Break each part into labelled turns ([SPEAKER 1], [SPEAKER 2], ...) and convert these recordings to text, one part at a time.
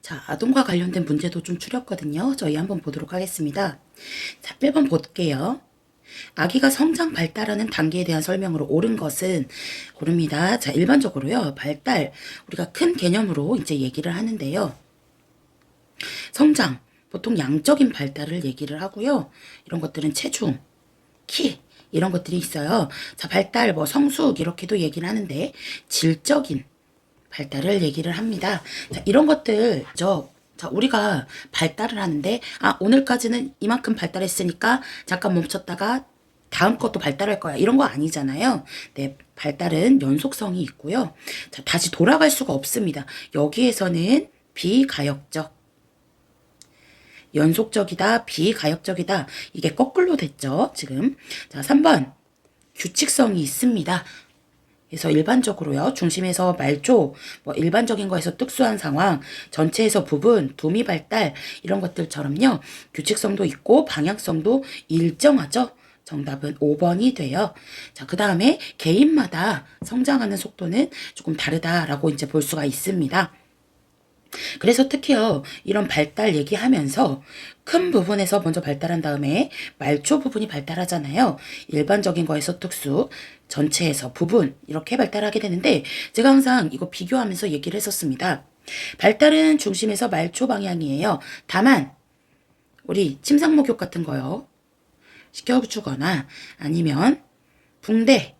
[SPEAKER 1] 자, 아동과 관련된 문제도 좀 추렸거든요. 저희 한번 보도록 하겠습니다. 자, 1번 볼게요. 아기가 성장 발달하는 단계에 대한 설명으로 옳은 것은 고릅니다. 자, 일반적으로요. 발달, 우리가 큰 개념으로 이제 얘기를 하는데요. 성장, 보통 양적인 발달을 얘기를 하고요. 이런 것들은 체중, 키, 이런 것들이 있어요. 자, 발달, 뭐 성숙 이렇게도 얘기를 하는데 질적인 발달을 얘기를 합니다. 자, 이런 것들 자, 우리가 발달을 하는데 오늘까지는 이만큼 발달했으니까 잠깐 멈췄다가 다음 것도 발달할 거야. 이런 거 아니잖아요. 네, 발달은 연속성이 있고요. 자, 다시 돌아갈 수가 없습니다. 여기에서는 비가역적, 연속적이다, 비가역적이다. 이게 거꾸로 됐죠, 지금. 자, 3번. 규칙성이 있습니다. 그래서 일반적으로요. 중심에서 말조, 뭐 일반적인 거에서 특수한 상황, 전체에서 부분, 두미 발달 이런 것들처럼요. 규칙성도 있고 방향성도 일정하죠. 정답은 5번이 돼요. 자, 그 다음에 개인마다 성장하는 속도는 조금 다르다라고 이제 볼 수가 있습니다. 그래서 특히요, 이런 발달 얘기하면서 큰 부분에서 먼저 발달한 다음에 말초 부분이 발달하잖아요. 일반적인 거에서 특수, 전체에서 부분, 이렇게 발달하게 되는데, 제가 항상 이거 비교하면서 얘기를 했었습니다. 발달은 중심에서 말초 방향이에요. 다만, 우리 침상목욕 같은 거요. 시켜주거나, 아니면 붕대,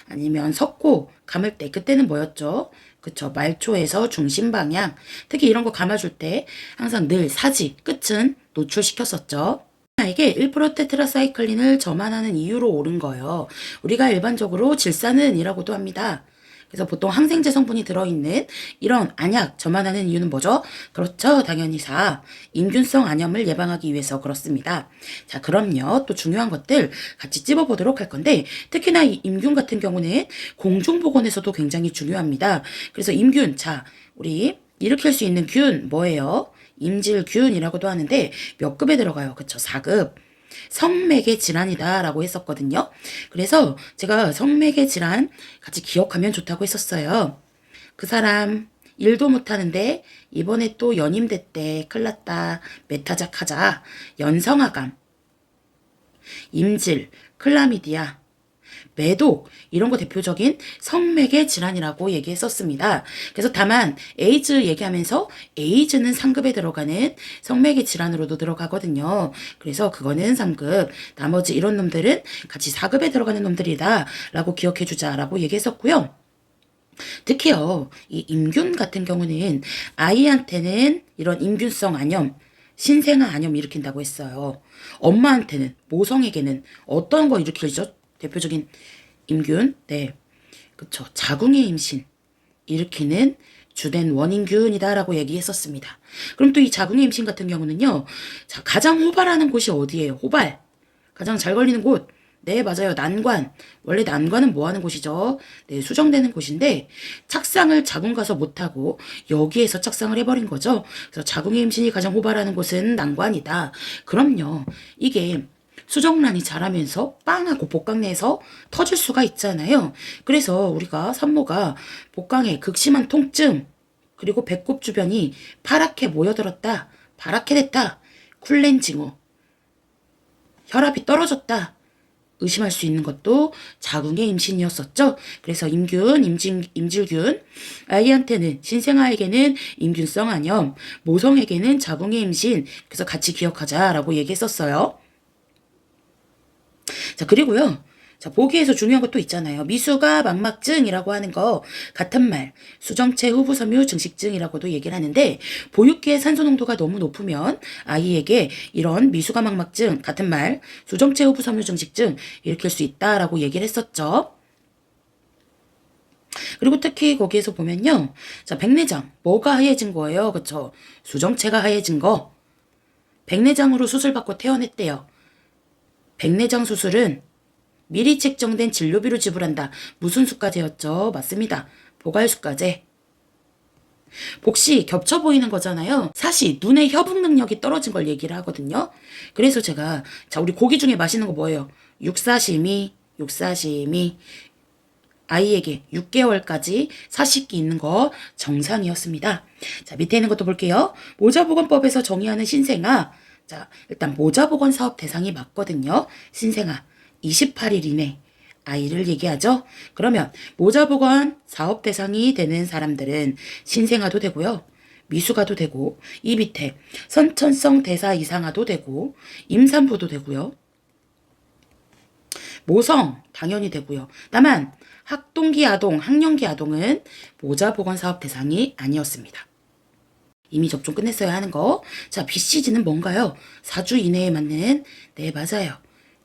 [SPEAKER 1] 아니면 석고 감을 때 그때는 뭐였죠? 그쵸, 말초에서 중심 방향, 특히 이런 거 감아줄 때 항상 늘 사지 끝은 노출시켰었죠. 이게 1% 테트라사이클린을 저만하는 이유로 옳은 거예요. 우리가 일반적으로 질산은이라고도 합니다. 그래서 보통 항생제 성분이 들어있는 이런 안약 저만하는 이유는 뭐죠? 그렇죠. 당연히 임균성 안염을 예방하기 위해서 그렇습니다. 자, 그럼요. 또 중요한 것들 같이 찝어보도록 할 건데 특히나 이 임균 같은 경우는 공중보건에서도 굉장히 중요합니다. 그래서 임균, 자, 우리 일으킬 수 있는 균 뭐예요? 임질균이라고도 하는데 몇 급에 들어가요? 그쵸? 4급. 성맥의 질환이다라고 했었거든요. 그래서 제가 성맥의 질환 같이 기억하면 좋다고 했었어요. 그 사람 일도 못하는데 이번에 또 연임됐대. 큰일 났다. 메타작 하자. 연성화감, 임질, 클라미디아, 매독 이런 거 대표적인 성맥의 질환이라고 얘기했었습니다. 그래서 다만 에이즈 얘기하면서 에이즈는 상급에 들어가는 성맥의 질환으로도 들어가거든요. 그래서 그거는 3급, 나머지 이런 놈들은 같이 4급에 들어가는 놈들이다 라고 기억해주자라고 얘기했었고요. 특히요, 이 임균 같은 경우는 아이한테는 이런 임균성 안염, 신생아 안염 일으킨다고 했어요. 엄마한테는, 모성에게는 어떤 거 일으키죠? 대표적인 임균, 네, 그쵸. 자궁의 임신 일으키는 주된 원인균이다라고 얘기했었습니다. 그럼 또 이 자궁의 임신 같은 경우는요, 자, 가장 호발하는 곳이 어디예요? 호발. 가장 잘 걸리는 곳. 네, 맞아요. 난관. 원래 난관은 뭐 하는 곳이죠? 네, 수정되는 곳인데, 착상을 자궁 가서 못하고, 여기에서 착상을 해버린 거죠. 그래서 자궁의 임신이 가장 호발하는 곳은 난관이다. 그럼요. 이게 수정란이 자라면서 빵하고 복강 내에서 터질 수가 있잖아요. 그래서 우리가 산모가 복강에 극심한 통증, 그리고 배꼽 주변이 파랗게 모여들었다, 파랗게 됐다, 쿨렌징후, 혈압이 떨어졌다, 의심할 수 있는 것도 자궁의 임신이었었죠. 그래서 임질균, 아이한테는, 신생아에게는 임균성 안염, 모성에게는 자궁의 임신, 그래서 같이 기억하자라고 얘기했었어요. 자, 그리고요. 자, 보기에서 중요한 것도 있잖아요. 미수가 망막증이라고 하는 거 같은 말, 수정체 후부섬유 증식증이라고도 얘기를 하는데 보육기의 산소 농도가 너무 높으면 아이에게 이런 미수가 망막증 같은 말, 수정체 후부섬유 증식증 일으킬 수 있다라고 얘기를 했었죠. 그리고 특히 거기에서 보면요. 자, 백내장. 뭐가 하얘진 거예요? 그쵸? 수정체가 하얘진 거. 백내장으로 수술받고 퇴원했대요. 백내장 수술은 미리 책정된 진료비로 지불한다. 무슨 수가제였죠? 맞습니다. 보갈수가제. 복시 겹쳐 보이는 거잖아요. 사실 눈의 협응 능력이 떨어진 걸 얘기를 하거든요. 그래서 제가 자, 우리 고기 중에 맛있는 거 뭐예요? 육사시미, 육사시미. 아이에게 6개월까지 사식기 있는 거 정상이었습니다. 자, 밑에 있는 것도 볼게요. 모자보건법에서 정의하는 신생아. 자, 일단 모자보건 사업 대상이 맞거든요. 신생아 28일 이내 아이를 얘기하죠. 그러면 모자보건 사업 대상이 되는 사람들은 신생아도 되고요. 미숙아도 되고, 이 밑에 선천성 대사 이상아도 되고, 임산부도 되고요. 모성 당연히 되고요. 다만 학동기 아동, 학령기 아동은 모자보건사업 대상이 아니었습니다. 이미 접종 끝냈어야 하는 거. 자, BCG는 뭔가요? 4주 이내에 맞는, 네, 맞아요.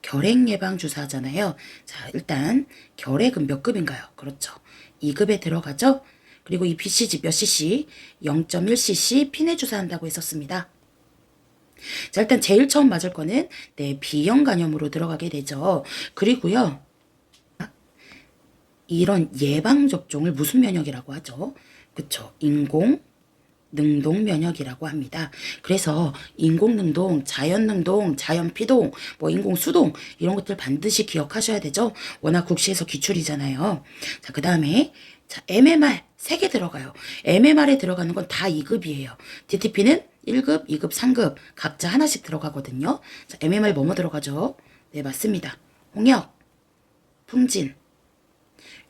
[SPEAKER 1] 결핵 예방 주사잖아요. 자, 일단 결핵은 몇 급인가요? 그렇죠. 2급에 들어가죠. 그리고 이 BCG 몇 cc? 0.1cc 피내 주사한다고 했었습니다. 자, 일단 제일 처음 맞을 거는 네, B형 간염으로 들어가게 되죠. 그리고요. 이런 예방 접종을 무슨 면역이라고 하죠? 그쵸? 인공 능동 면역이라고 합니다. 그래서 인공 능동, 자연 능동, 자연 피동, 뭐 인공 수동 이런 것들 반드시 기억하셔야 되죠. 워낙 국시에서 기출이잖아요. 자, 그다음에 자, MMR 3개 들어가요. MMR에 들어가는 건 다 2급이에요. DTP는 1급, 2급, 3급 각자 하나씩 들어가거든요. 자, MMR 뭐뭐 들어가죠? 네, 맞습니다. 홍역, 풍진,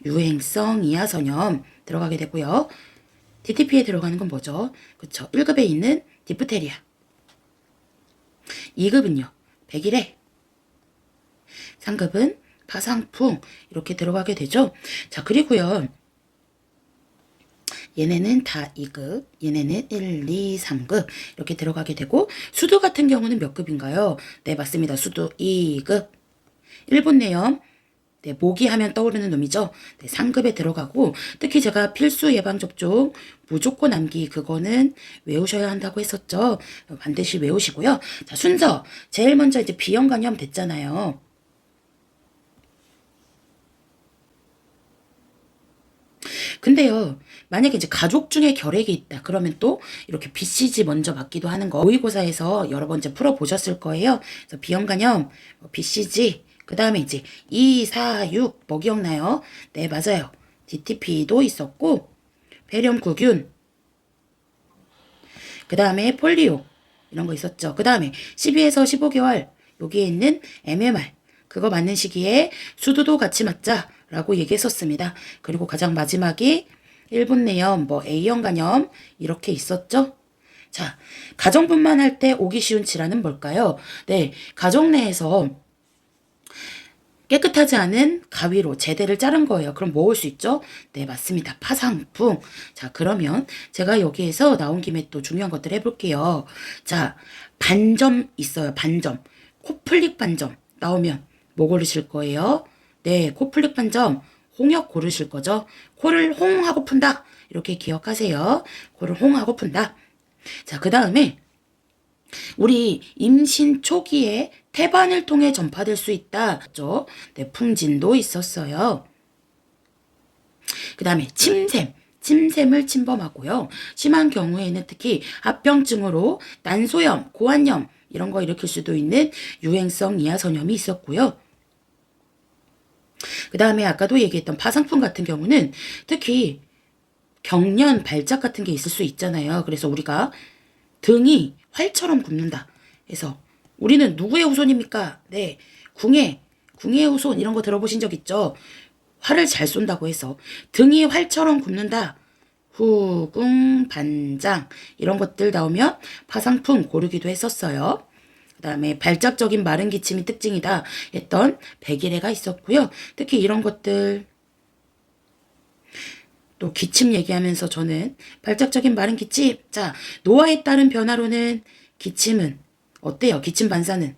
[SPEAKER 1] 유행성 이하선염 들어가게 되고요. DTP에 들어가는 건 뭐죠? 그쵸. 1급에 있는 디프테리아. 2급은요. 백일해. 3급은 파상풍. 이렇게 들어가게 되죠. 자, 그리고요. 얘네는 다 2급, 얘네는 1, 2, 3급 이렇게 들어가게 되고 수두 같은 경우는 몇 급인가요? 네, 맞습니다. 수두 2급. 일본내염. 네, 모기 하면 떠오르는 놈이죠. 네, 3급에 들어가고 특히 제가 필수 예방접종 무조건 암기 그거는 외우셔야 한다고 했었죠. 반드시 외우시고요. 자, 순서 제일 먼저 이제 B형 간염 됐잖아요. 근데요, 만약에 이제 가족 중에 결핵이 있다. 그러면 또 이렇게 BCG 먼저 맞기도 하는 거 모의고사에서 여러 번 이제 풀어보셨을 거예요. 그래서 B형 간염, BCG, 그 다음에 이제 2, 4, 6, 뭐 기억나요? 네, 맞아요. DTP도 있었고, 폐렴구균, 그 다음에 폴리오, 이런 거 있었죠. 그 다음에 12에서 15개월, 여기에 있는 MMR, 그거 맞는 시기에 수두도 같이 맞자라고 얘기했었습니다. 그리고 가장 마지막이 일본 내염, 뭐 A형 간염, 이렇게 있었죠. 자, 가정분만 할 때 오기 쉬운 질환은 뭘까요? 네, 가정 내에서 깨끗하지 않은 가위로 제대를 자른 거예요. 그럼 뭐 올 수 있죠? 네, 맞습니다. 파상풍. 자, 그러면 제가 여기에서 나온 김에 또 중요한 것들 해볼게요. 자, 반점 있어요. 반점. 코플릭 반점 나오면 뭐 고르실 거예요? 네, 코플릭 반점. 홍역 고르실 거죠? 코를 홍하고 푼다. 이렇게 기억하세요. 코를 홍하고 푼다. 자, 그 다음에 우리 임신 초기에 태반을 통해 전파될 수 있다. 그죠? 네, 풍진도 있었어요. 그 다음에 침샘. 침샘을 침범하고요. 심한 경우에는 특히 합병증으로 난소염, 고환염 이런 거 일으킬 수도 있는 유행성 이하선염이 있었고요. 그 다음에 아까도 얘기했던 파상풍 같은 경우는 특히 경련, 발작 같은 게 있을 수 있잖아요. 그래서 우리가 등이 활처럼 굽는다. 그래서 우리는 누구의 후손입니까? 네, 궁예의 후손 이런 거 들어보신 적 있죠? 활을 잘 쏜다고 해서 등이 활처럼 굽는다. 후궁, 반장 이런 것들 나오면 파상풍 고르기도 했었어요. 그 다음에 발작적인 마른 기침이 특징이다 했던 백일해가 있었고요. 특히 이런 것들 또 기침 얘기하면서 저는 발작적인 마른 기침. 자, 노화에 따른 변화로는 기침은 어때요? 기침 반사는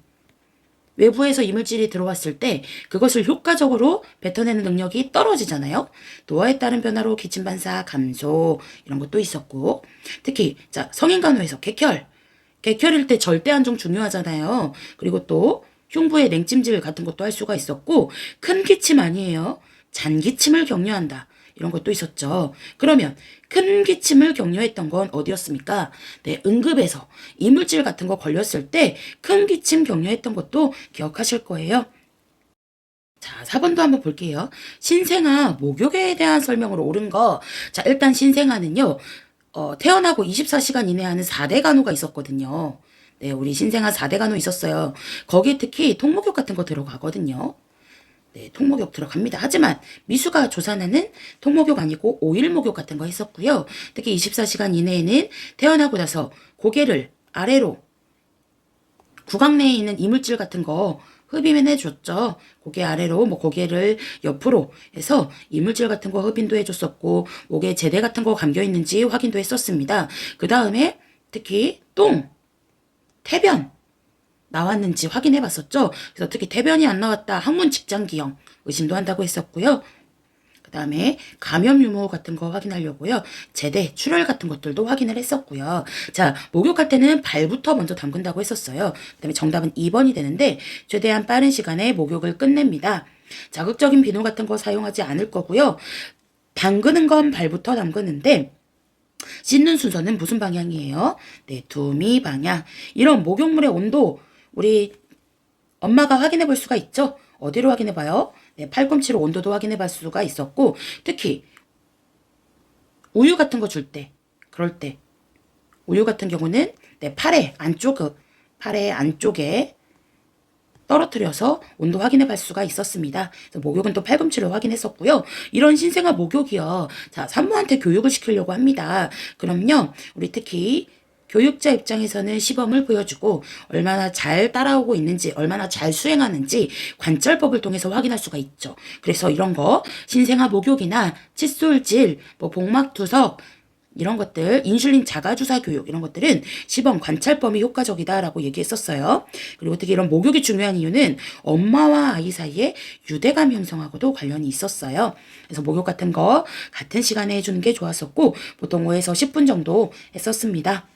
[SPEAKER 1] 외부에서 이물질이 들어왔을 때 그것을 효과적으로 뱉어내는 능력이 떨어지잖아요. 노화에 따른 변화로 기침 반사 감소 이런 것도 있었고 특히 자, 성인 간호에서 객혈일 때 절대 안정 중요하잖아요. 그리고 또 흉부의 냉찜질 같은 것도 할 수가 있었고 큰 기침 아니에요. 잔기침을 격려한다. 이런 것도 있었죠. 그러면 큰 기침을 격려했던 건 어디였습니까? 네, 응급에서 이물질 같은 거 걸렸을 때 큰 기침 격려했던 것도 기억하실 거예요. 자, 4번도 한번 볼게요. 신생아 목욕에 대한 설명으로 옳은 거. 자, 일단 신생아는요. 태어나고 24시간 이내에 하는 4대 간호가 있었거든요. 네, 우리 신생아 4대 간호 있었어요. 거기에 특히 통목욕 같은 거 들어가거든요. 네, 통목욕 들어갑니다. 하지만 미수가 조사하는 통목욕 아니고 오일 목욕 같은 거 했었고요. 특히 24시간 이내에는 태어나고 나서 고개를 아래로 구강 내에 있는 이물질 같은 거 흡입은 해줬죠. 고개 아래로 뭐 고개를 옆으로 해서 이물질 같은 거 흡입도 해줬었고 목에 제대 같은 거 감겨 있는지 확인도 했었습니다. 그 다음에 특히 똥, 태변 나왔는지 확인해 봤었죠. 그래서 특히 태변이 안 나왔다 항문 직장기형 의심도 한다고 했었고요. 그 다음에 감염 유무 같은 거 확인하려고요. 제대, 출혈 같은 것들도 확인을 했었고요. 자, 목욕할 때는 발부터 먼저 담근다고 했었어요. 그 다음에 정답은 2번이 되는데 최대한 빠른 시간에 목욕을 끝냅니다. 자극적인 비누 같은 거 사용하지 않을 거고요. 담그는 건 발부터 담그는데 씻는 순서는 무슨 방향이에요? 네, 두미 방향. 이런 목욕물의 온도 우리 엄마가 확인해 볼 수가 있죠? 어디로 확인해 봐요? 네, 팔꿈치로 온도도 확인해 볼 수가 있었고, 특히 우유 같은 거 줄 때, 그럴 때, 우유 같은 경우는 네, 팔의 안쪽에 떨어뜨려서 온도 확인해 볼 수가 있었습니다. 그래서 목욕은 또 팔꿈치로 확인했었고요. 이런 신생아 목욕이요. 자, 산모한테 교육을 시키려고 합니다. 그럼요, 우리 특히 교육자 입장에서는 시범을 보여주고 얼마나 잘 따라오고 있는지 얼마나 잘 수행하는지 관찰법을 통해서 확인할 수가 있죠. 그래서 이런 거 신생아 목욕이나 칫솔질, 뭐 복막투석 이런 것들 인슐린 자가주사 교육 이런 것들은 시범 관찰법이 효과적이다라고 얘기했었어요. 그리고 특히 이런 목욕이 중요한 이유는 엄마와 아이 사이에 유대감 형성하고도 관련이 있었어요. 그래서 목욕 같은 거 같은 시간에 해주는 게 좋았었고 보통 5에서 10분 정도 했었습니다.